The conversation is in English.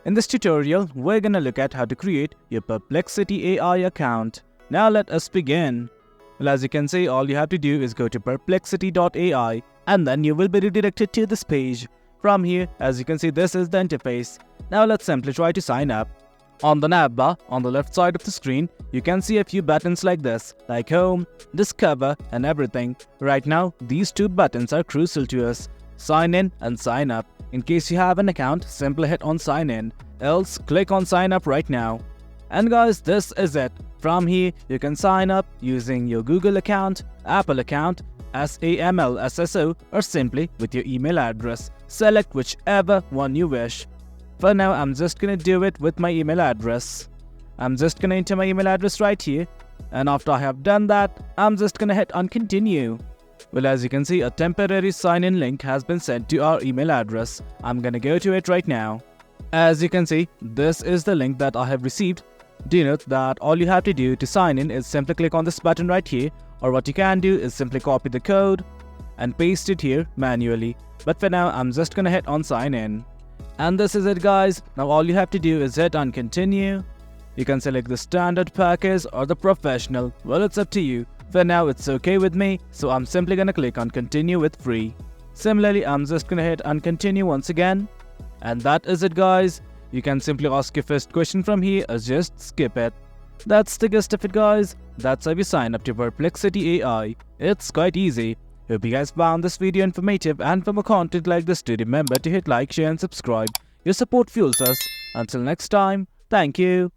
In this tutorial, we're gonna look at how to create your Perplexity AI account. Now let us begin. Well, as you can see, all you have to do is go to perplexity.ai and then you will be redirected to this page. From here, as you can see, this is the interface. Now let's simply try to sign up. On the navbar, on the left side of the screen, you can see a few buttons like this, like Home, Discover and everything. Right now, these two buttons are crucial to us. Sign in and sign up. In case you have an account, simply hit on sign in, else click on sign up right now. And guys, this is it. From here, you can sign up using your Google account, Apple account, SAML SSO or simply with your email address. Select whichever one you wish. For now, I'm just gonna do it with my email address. I'm just gonna enter my email address right here, and after I have done that, I'm just gonna hit on continue. Well, as you can see, a temporary sign-in link has been sent to our email address. I'm gonna go to it right now. As you can see, this is the link that I have received. Do note that all you have to do to sign in is simply click on this button right here, or what you can do is simply copy the code and paste it here manually. But for now, I'm just gonna hit on sign in. And this is it, guys. Now all you have to do is hit on continue. You can select the standard package or the professional. Well, it's up to you. For now, it's okay with me, so I'm simply gonna click on continue with free. Similarly, I'm just gonna hit on continue once again. And that is it, guys. You can simply ask your first question from here or just skip it. That's the gist of it, guys. That's how you sign up to Perplexity AI. It's quite easy. Hope you guys found this video informative, and for more content like this, do remember to hit like, share and subscribe. Your support fuels us. Until next time, thank you.